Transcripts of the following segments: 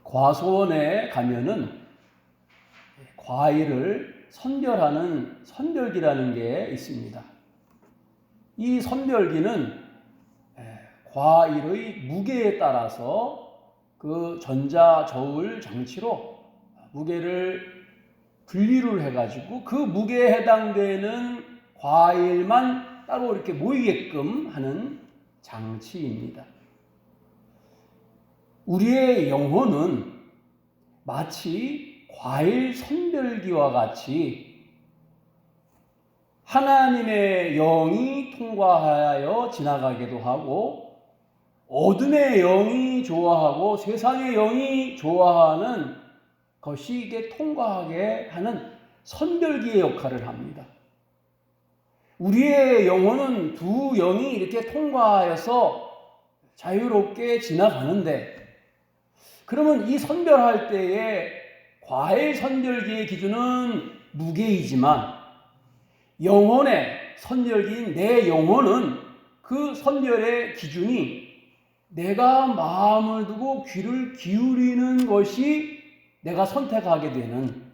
과수원에 가면은 과일을 선별하는 선별기라는 게 있습니다. 이 선별기는 과일의 무게에 따라서 그 전자저울 장치로 무게를 분리를 해가지고 그 무게에 해당되는 과일만 따로 이렇게 모이게끔 하는 장치입니다. 우리의 영혼은 마치 과일 선별기와 같이 하나님의 영이 통과하여 지나가기도 하고 어둠의 영이 좋아하고 세상의 영이 좋아하는 것이 이게 통과하게 하는 선별기의 역할을 합니다. 우리의 영혼은 두 영이 이렇게 통과하여서 자유롭게 지나가는데, 그러면 이 선별할 때에 과일 선별기의 기준은 무게이지만 영혼의 선별기인 내 영혼은 그 선별의 기준이 내가 마음을 두고 귀를 기울이는 것이 내가 선택하게 되는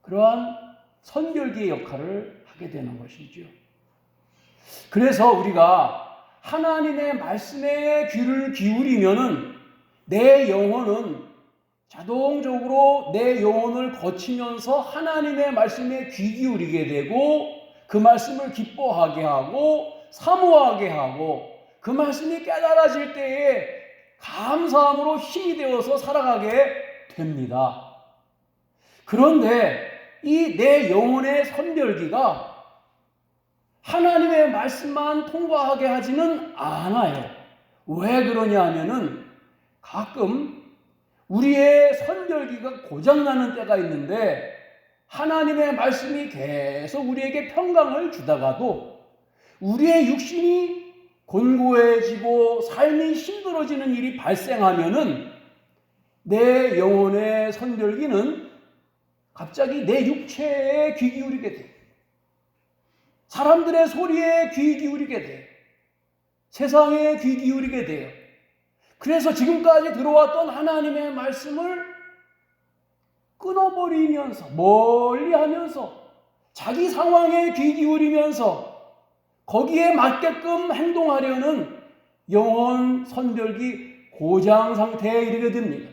그러한 선별기의 역할을 하게 되는 것이죠. 그래서 우리가 하나님의 말씀에 귀를 기울이면은 내 영혼은 자동적으로 내 영혼을 거치면서 하나님의 말씀에 귀 기울이게 되고 그 말씀을 기뻐하게 하고 사모하게 하고 그 말씀이 깨달아질 때에 감사함으로 힘이 되어서 살아가게 됩니다. 그런데 이 내 영혼의 선별기가 하나님의 말씀만 통과하게 하지는 않아요. 왜 그러냐 하면은 가끔 우리의 선별기가 고장나는 때가 있는데 하나님의 말씀이 계속 우리에게 평강을 주다가도 우리의 육신이 곤고해지고 삶이 힘들어지는 일이 발생하면은 내 영혼의 선별기는 갑자기 내 육체에 귀 기울이게 돼. 사람들의 소리에 귀 기울이게 돼. 세상에 귀 기울이게 돼요. 그래서 지금까지 들어왔던 하나님의 말씀을 끊어버리면서 멀리 하면서 자기 상황에 귀 기울이면서 거기에 맞게끔 행동하려는 영혼 선별기 고장 상태에 이르게 됩니다.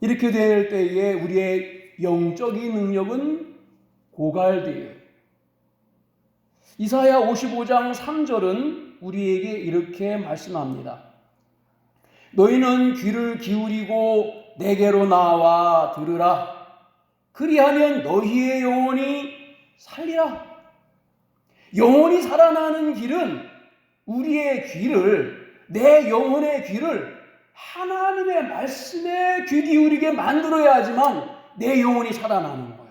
이렇게 될 때에 우리의 영적인 능력은 고갈돼요. 이사야 55장 3절은 우리에게 이렇게 말씀합니다. 너희는 귀를 기울이고 내게로 나와 들으라. 그리하면 너희의 영혼이 살리라. 영혼이 살아나는 길은 우리의 귀를, 내 영혼의 귀를 하나님의 말씀에 귀 기울이게 만들어야지만 내 영혼이 살아나는 거예요.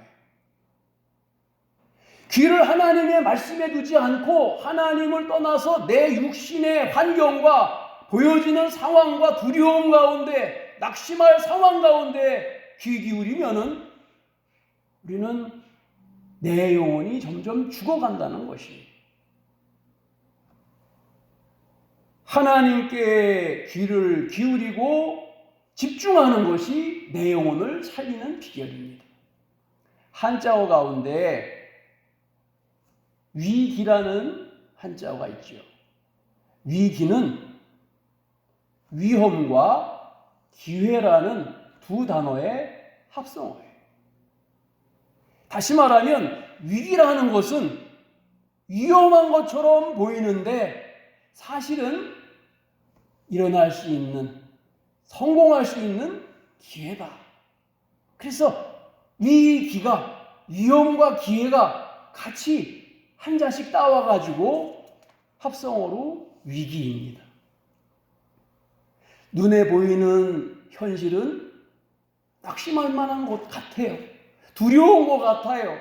귀를 하나님의 말씀에 두지 않고 하나님을 떠나서 내 육신의 환경과 보여지는 상황과 두려움 가운데, 낙심할 상황 가운데 귀 기울이면은 우리는 내 영혼이 점점 죽어간다는 것이에요. 하나님께 귀를 기울이고 집중하는 것이 내 영혼을 살리는 비결입니다. 한자어 가운데 위기라는 한자어가 있죠. 위기는 위험과 기회라는 두 단어의 합성어예요. 다시 말하면 위기라는 것은 위험한 것처럼 보이는데 사실은 일어날 수 있는, 성공할 수 있는 기회다. 그래서 위기가, 위험과 기회가 같이 한 자씩 따와가지고 합성어로 위기입니다. 눈에 보이는 현실은 낙심할 만한 것 같아요. 두려운 것 같아요.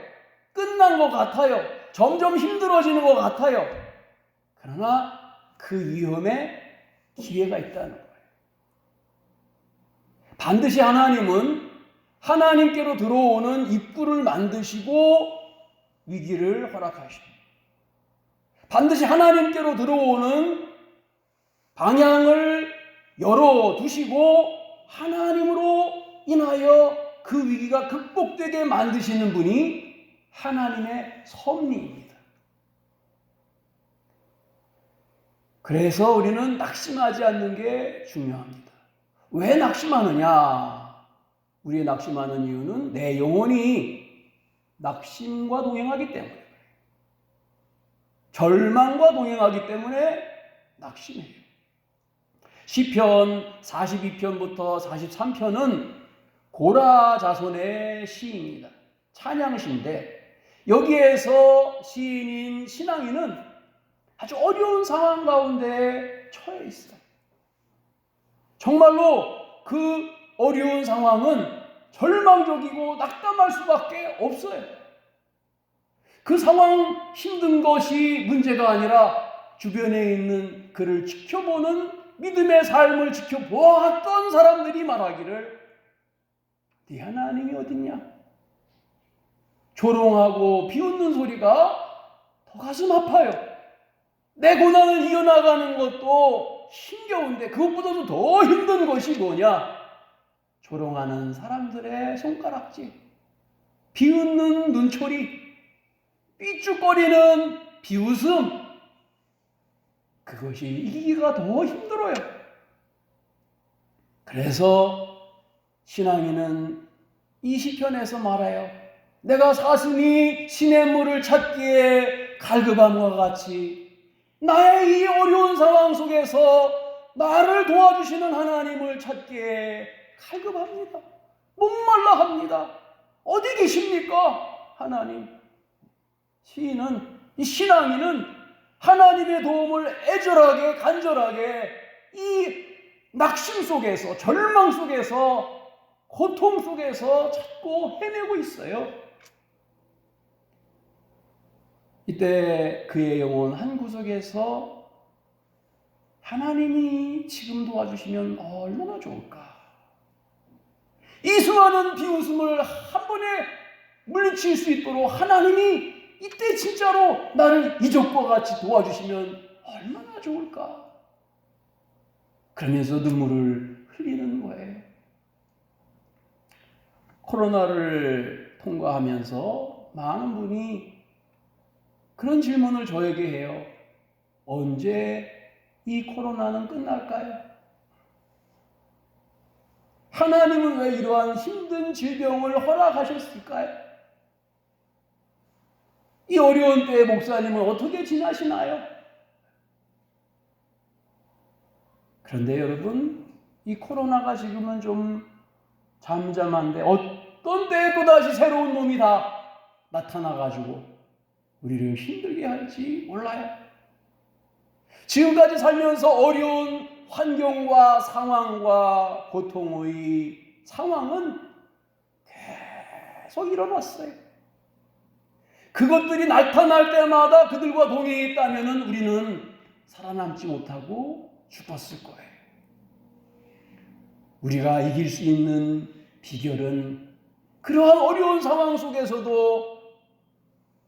끝난 것 같아요. 점점 힘들어지는 것 같아요. 그러나 그 위험에 기회가 있다는 거예요. 반드시 하나님은 하나님께로 들어오는 입구를 만드시고 위기를 허락하십니다. 반드시 하나님께로 들어오는 방향을 열어두시고 하나님으로 인하여 그 위기가 극복되게 만드시는 분이 하나님의 섭리입니다. 그래서 우리는 낙심하지 않는 게 중요합니다. 왜 낙심하느냐? 우리의 낙심하는 이유는 내 영혼이 낙심과 동행하기 때문에, 절망과 동행하기 때문에 낙심해요. 시편 42편부터 43편은 고라 자손의 시입니다. 찬양시인데 여기에서 시인인 신앙인은 아주 어려운 상황 가운데 처해 있어요. 정말로 그 어려운 상황은 절망적이고 낙담할 수밖에 없어요. 그 상황 힘든 것이 문제가 아니라 주변에 있는 그를 지켜보는 믿음의 삶을 지켜보았던 사람들이 말하기를 네 하나님이 어딨냐? 조롱하고 비웃는 소리가 더 가슴 아파요. 내 고난을 이어나가는 것도 힘겨운데 그것보다도 더 힘든 것이 뭐냐? 조롱하는 사람들의 손가락질, 비웃는 눈초리, 삐죽거리는 비웃음, 그것이 이기기가 더 힘들어요. 그래서 신앙인은 이 시편에서 말해요. 내가 사슴이 시냇물을 찾기에 갈급함과 같이 나의 이 어려운 상황 속에서 나를 도와주시는 하나님을 찾기에 갈급합니다. 목말라 합니다. 어디 계십니까? 하나님. 이 신앙인은 하나님의 도움을 애절하게 간절하게 이 낙심 속에서, 절망 속에서, 고통 속에서 찾고 헤매고 있어요. 이때 그의 영혼 한 구석에서 하나님이 지금 도와주시면 얼마나 좋을까. 이 수많은 비웃음을 한 번에 물리칠 수 있도록 하나님이 이때 진짜로 나를 이적과 같이 도와주시면 얼마나 좋을까. 그러면서 눈물을 흘리는 거예요. 코로나를 통과하면서 많은 분이 그런 질문을 저에게 해요. 언제 이 코로나는 끝날까요? 하나님은 왜 이러한 힘든 질병을 허락하셨을까요? 이 어려운 때에 목사님은 어떻게 지나시나요? 그런데 여러분, 이 코로나가 지금은 좀 잠잠한데 어떤 때에 또다시 새로운 놈이 다 나타나가지고 우리를 힘들게 할지 몰라요. 지금까지 살면서 어려운 환경과 상황과 고통의 상황은 계속 일어났어요. 그것들이 나타날 때마다 그들과 동행했다면 우리는 살아남지 못하고 죽었을 거예요. 우리가 이길 수 있는 비결은 그러한 어려운 상황 속에서도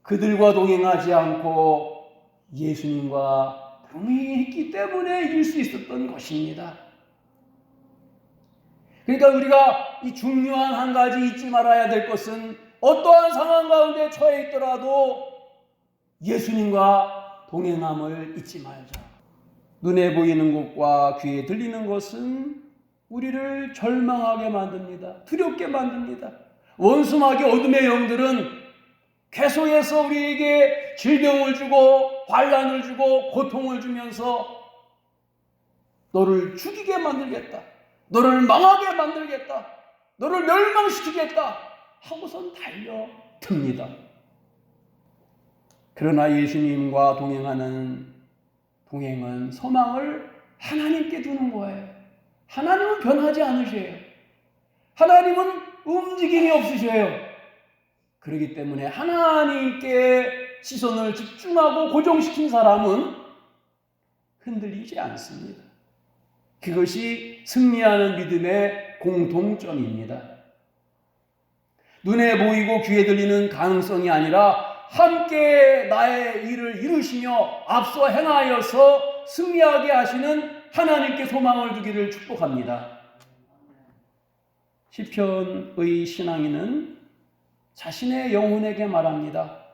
그들과 동행하지 않고 예수님과 동행했기 때문에 이길 수 있었던 것입니다. 그러니까 우리가 이 중요한 한 가지 잊지 말아야 될 것은 어떠한 상황 가운데 처해 있더라도 예수님과 동행함을 잊지 말자. 눈에 보이는 것과 귀에 들리는 것은 우리를 절망하게 만듭니다. 두렵게 만듭니다. 원수마귀 어둠의 영들은 계속해서 우리에게 질병을 주고 환난을 주고 고통을 주면서 너를 죽이게 만들겠다. 너를 망하게 만들겠다. 너를 멸망시키겠다 하고선 달려듭니다. 그러나 예수님과 동행은 소망을 하나님께 두는 거예요. 하나님은 변하지 않으셔요. 하나님은 움직임이 없으셔요. 그렇기 때문에 하나님께 시선을 집중하고 고정시킨 사람은 흔들리지 않습니다. 그것이 승리하는 믿음의 공통점입니다. 눈에 보이고 귀에 들리는 가능성이 아니라 함께 나의 일을 이루시며 앞서 행하여서 승리하게 하시는 하나님께 소망을 두기를 축복합니다. 시편의 신앙인은 자신의 영혼에게 말합니다.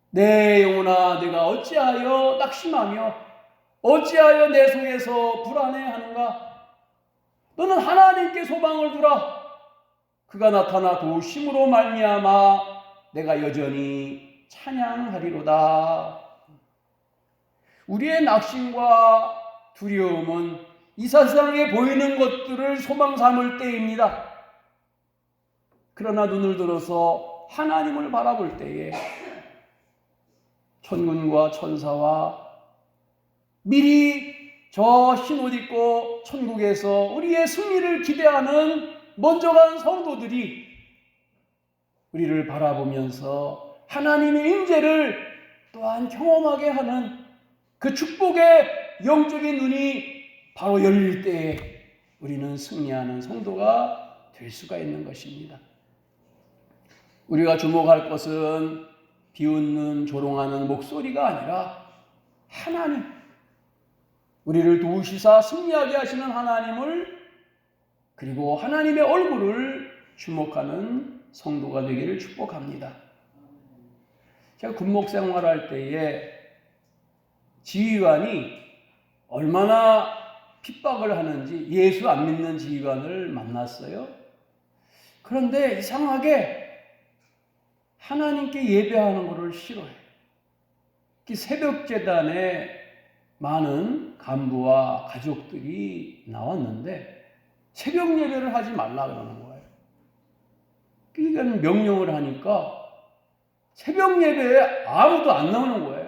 내 영혼아, 내가 어찌하여 낙심하며 어찌하여 내 속에서 불안해하는가? 너는 하나님께 소망을 두라. 그가 나타나 도우심으로 말미암아 내가 여전히 찬양하리로다. 우리의 낙심과 두려움은 이 세상에 보이는 것들을 소망 삼을 때입니다. 그러나 눈을 들어서 하나님을 바라볼 때에 천군과 천사와 미리 저 흰옷 입고 천국에서 우리의 승리를 기대하는 먼저 간 성도들이 우리를 바라보면서 하나님의 임재를 또한 경험하게 하는 그 축복의 영적인 눈이 바로 열릴 때에 우리는 승리하는 성도가 될 수가 있는 것입니다. 우리가 주목할 것은 비웃는 조롱하는 목소리가 아니라 하나님, 우리를 도우시사 승리하게 하시는 하나님을, 그리고 하나님의 얼굴을 주목하는 성도가 되기를 축복합니다. 제가 군목 생활할 때에 지휘관이 얼마나 핍박을 하는지 예수 안 믿는 지휘관을 만났어요. 그런데 이상하게 하나님께 예배하는 것을 싫어해요. 새벽 재단에 많은 간부와 가족들이 나왔는데 새벽 예배를 하지 말라 그러는 거예요. 그러니까 명령을 하니까 새벽 예배에 아무도 안 나오는 거예요.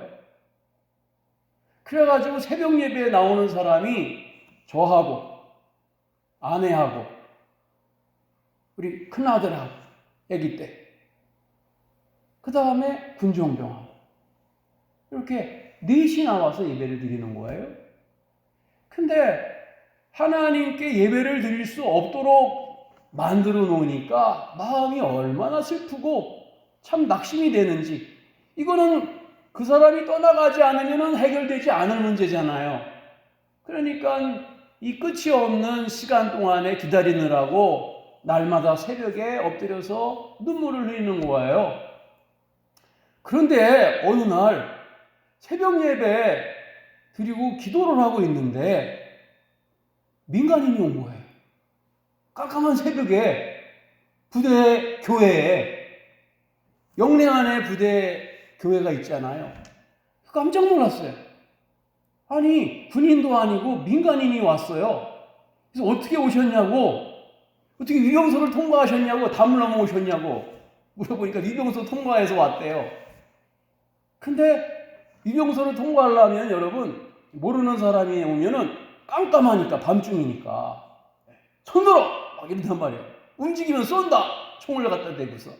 그래가지고 새벽 예배에 나오는 사람이 저하고 아내하고 우리 큰아들하고 아기 때, 그 다음에 군종병하고 이렇게 넷이 나와서 예배를 드리는 거예요. 근데 하나님께 예배를 드릴 수 없도록 만들어 놓으니까 마음이 얼마나 슬프고 참 낙심이 되는지. 이거는 그 사람이 떠나가지 않으면 해결되지 않을 문제잖아요. 그러니까 이 끝이 없는 시간 동안에 기다리느라고 날마다 새벽에 엎드려서 눈물을 흘리는 거예요. 그런데 어느 날 새벽 예배 드리고 기도를 하고 있는데 민간인이 온 거예요. 깜깜한 새벽에 부대 교회에, 영례안에 부대 교회가 있잖아요. 깜짝 놀랐어요. 아니, 군인도 아니고 민간인이 왔어요. 그래서 어떻게 오셨냐고, 어떻게 위병소를 통과하셨냐고, 담을 넘어오셨냐고 물어보니까 위병소 통과해서 왔대요. 근데 위병소를 통과하려면 여러분, 모르는 사람이 오면은 깜깜하니까, 밤중이니까 손들어! 막 이런단 말이에요. 움직이면 쏜다! 총을 갖다 대고서.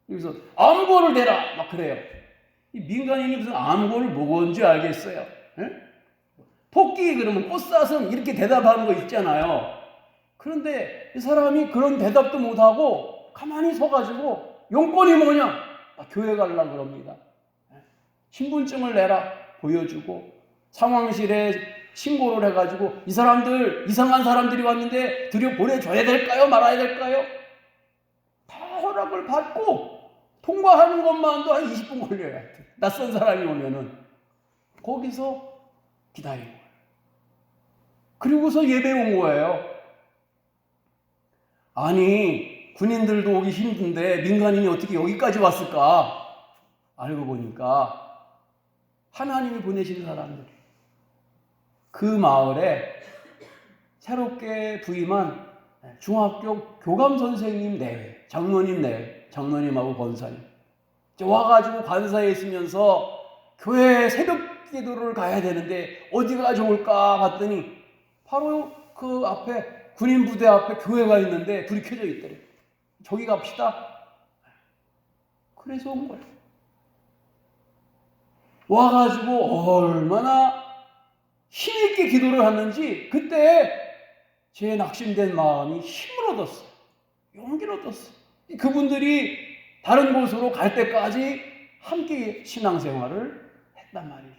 여기서 암고를 대라! 막 그래요. 이 민간인이 무슨 암고를 뭔지 알겠어요? 에? 토끼 그러면 꽃사슴 이렇게 대답하는 거 있잖아요. 그런데 이 사람이 그런 대답도 못하고 가만히 서가지고 용건이 뭐냐? 교회 가려고 그럽니다. 신분증을 내라 보여주고 상황실에 신고를 해가지고 이 사람들, 이상한 사람들이 왔는데 들여보내줘야 될까요? 말아야 될까요? 다 허락을 받고 통과하는 것만도 한 20분 걸려요. 낯선 사람이 오면은 거기서 기다리는 거예요. 그리고서 예배 온 거예요. 아니, 군인들도 오기 힘든데 민간인이 어떻게 여기까지 왔을까? 알고 보니까 하나님이 보내신 사람들이 그 마을에 새롭게 부임한 중학교 교감 선생님 내외, 장로님 내외, 장로님하고 권사님 와가지고 관사에 있으면서 교회 새벽 기도를 가야 되는데 어디가 좋을까 봤더니 바로 그 앞에 군인 부대 앞에 교회가 있는데 불이 켜져 있더래. 저기 갑시다. 그래서 온 거예요. 와가지고 얼마나 힘있게 기도를 하는지 그때 제 낙심된 마음이 힘을 얻었어요. 용기를 얻었어요. 그분들이 다른 곳으로 갈 때까지 함께 신앙생활을 했단 말이죠.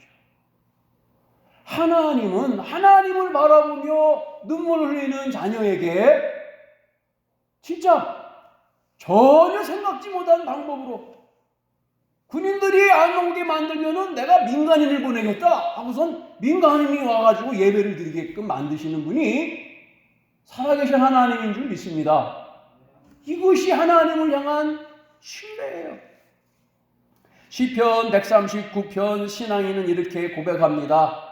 하나님은 하나님을 바라보며 눈물을 흘리는 자녀에게 진짜 전혀 생각지 못한 방법으로 군인들이 안 오게 만들면은 내가 민간인을 보내겠다 하고선 민간인이 와가지고 예배를 드리게끔 만드시는 분이 살아계신 하나님인 줄 믿습니다. 이것이 하나님을 향한 신뢰예요. 시편 139편 신앙인은 이렇게 고백합니다.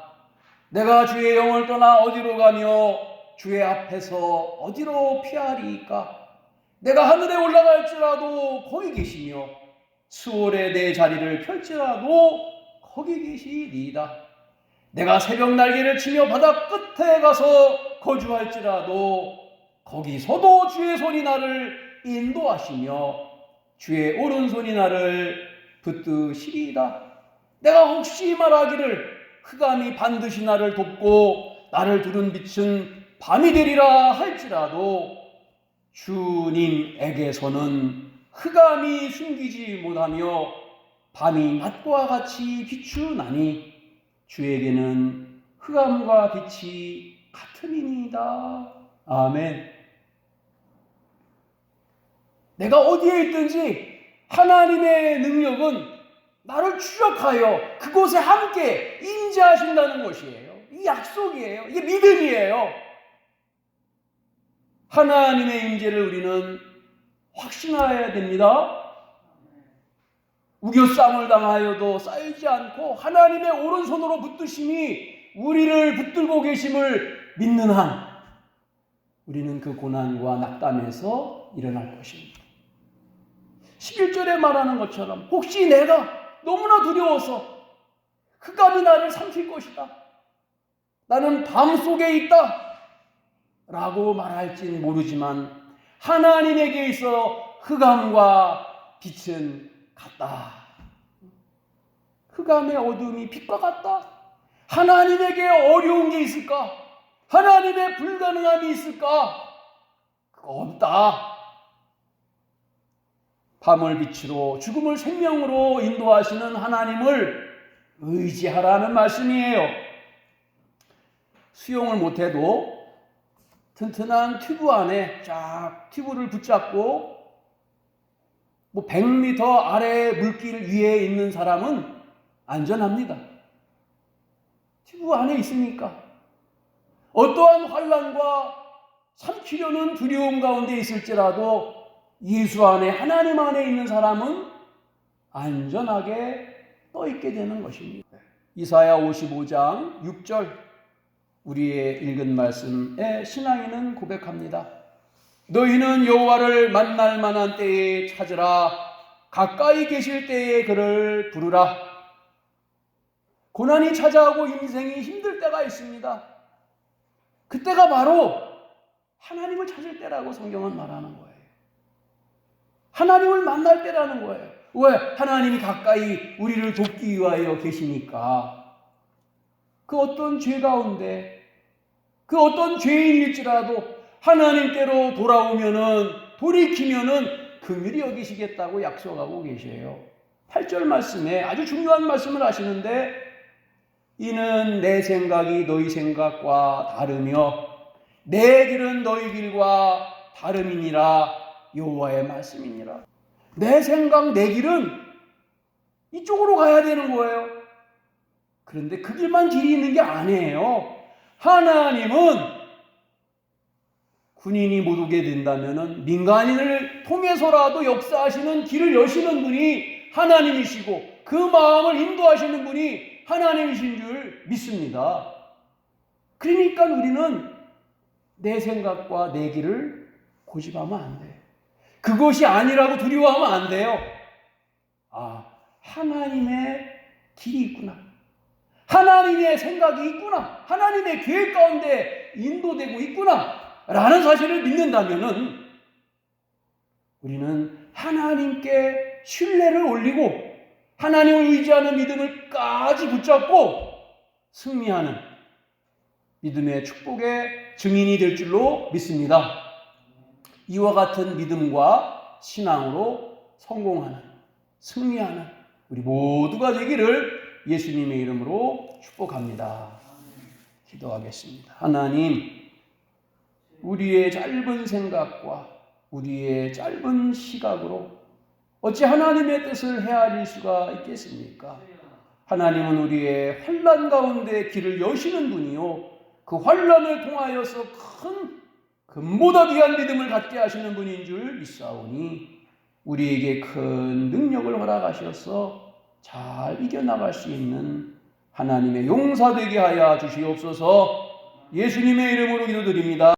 내가 주의 영을 떠나 어디로 가며 주의 앞에서 어디로 피하리이까? 내가 하늘에 올라갈지라도 거기 계시며 수월에 내 자리를 펼지라도 거기 계시리이다. 내가 새벽 날개를 치며 바다 끝에 가서 거주할지라도 거기서도 주의 손이 나를 인도하시며 주의 오른손이 나를 붙드시리이다. 내가 혹시 말하기를 흑암이 반드시 나를 돕고 나를 두른 빛은 밤이 되리라 할지라도 주님에게서는 흑암이 숨기지 못하며 밤이 낮과 같이 비추나니 주에게는 흑암과 빛이 같음이니이다. 아멘. 내가 어디에 있든지 하나님의 능력은 나를 추적하여 그곳에 함께 임재하신다는 것이에요. 이 약속이에요. 이게 믿음이에요. 하나님의 임재를 우리는 확신해야 됩니다. 우겨쌈을 당하여도 쌓이지 않고 하나님의 오른손으로 붙드심이 우리를 붙들고 계심을 믿는 한 우리는 그 고난과 낙담에서 일어날 것입니다. 11절에 말하는 것처럼 혹시 내가 너무나 두려워서 흑암이 나를 삼킬 것이다. 나는 밤 속에 있다. 라고 말할지는 모르지만 하나님에게 있어 흑암과 빛은 같다. 흑암의 어둠이 빛과 같다. 하나님에게 어려운 게 있을까? 하나님의 불가능함이 있을까? 그거 없다. 밤을 빛으로 죽음을 생명으로 인도하시는 하나님을 의지하라는 말씀이에요. 수영을 못해도 튼튼한 튜브 안에 쫙 튜브를 붙잡고 100m 아래 물길 위에 있는 사람은 안전합니다. 튜브 안에 있으니까. 어떠한 환난과 삼키려는 두려움 가운데 있을지라도 예수 안에 하나님 안에 있는 사람은 안전하게 떠있게 되는 것입니다. 이사야 55장 6절 우리의 읽은 말씀에 신앙인은 고백합니다. 너희는 여호와를 만날 만한 때에 찾으라. 가까이 계실 때에 그를 부르라. 고난이 찾아오고 인생이 힘들 때가 있습니다. 그때가 바로 하나님을 찾을 때라고 성경은 말하는 거예요. 하나님을 만날 때라는 거예요. 왜? 하나님이 가까이 우리를 돕기 위하여 계시니까. 그 어떤 죄 가운데 그 어떤 죄인일지라도 하나님께로 돌이키면은 긍휼히 여기시겠다고 약속하고 계세요. 8절 말씀에 아주 중요한 말씀을 하시는데 이는 내 생각이 너희 생각과 다르며 내 길은 너희 길과 다름이니라. 여호와의 말씀이니라. 내 생각, 내 길은 이쪽으로 가야 되는 거예요. 그런데 그 길만 길이 있는 게 아니에요. 하나님은 군인이 못 오게 된다면 민간인을 통해서라도 역사하시는 길을 여시는 분이 하나님이시고 그 마음을 인도하시는 분이 하나님이신 줄 믿습니다. 그러니까 우리는 내 생각과 내 길을 고집하면 안 돼요. 그것이 아니라고 두려워하면 안 돼요. 하나님의 길이 있구나. 하나님의 생각이 있구나. 하나님의 계획 가운데 인도되고 있구나. 라는 사실을 믿는다면은 우리는 하나님께 신뢰를 올리고 하나님을 의지하는 믿음을까지 붙잡고 승리하는 믿음의 축복의 증인이 될 줄로 믿습니다. 이와 같은 믿음과 신앙으로 성공하는, 승리하는 우리 모두가 되기를 예수님의 이름으로 축복합니다. 기도하겠습니다. 하나님, 우리의 짧은 생각과 우리의 짧은 시각으로 어찌 하나님의 뜻을 헤아릴 수가 있겠습니까? 하나님은 우리의 환난 가운데 길을 여시는 분이요, 그 환난을 통하여서 큰 금보다 귀한 믿음을 갖게 하시는 분인 줄 믿사오니 우리에게 큰 능력을 허락하셔서 잘 이겨나갈 수 있는 하나님의 용사되게 하여 주시옵소서. 예수님의 이름으로 기도드립니다.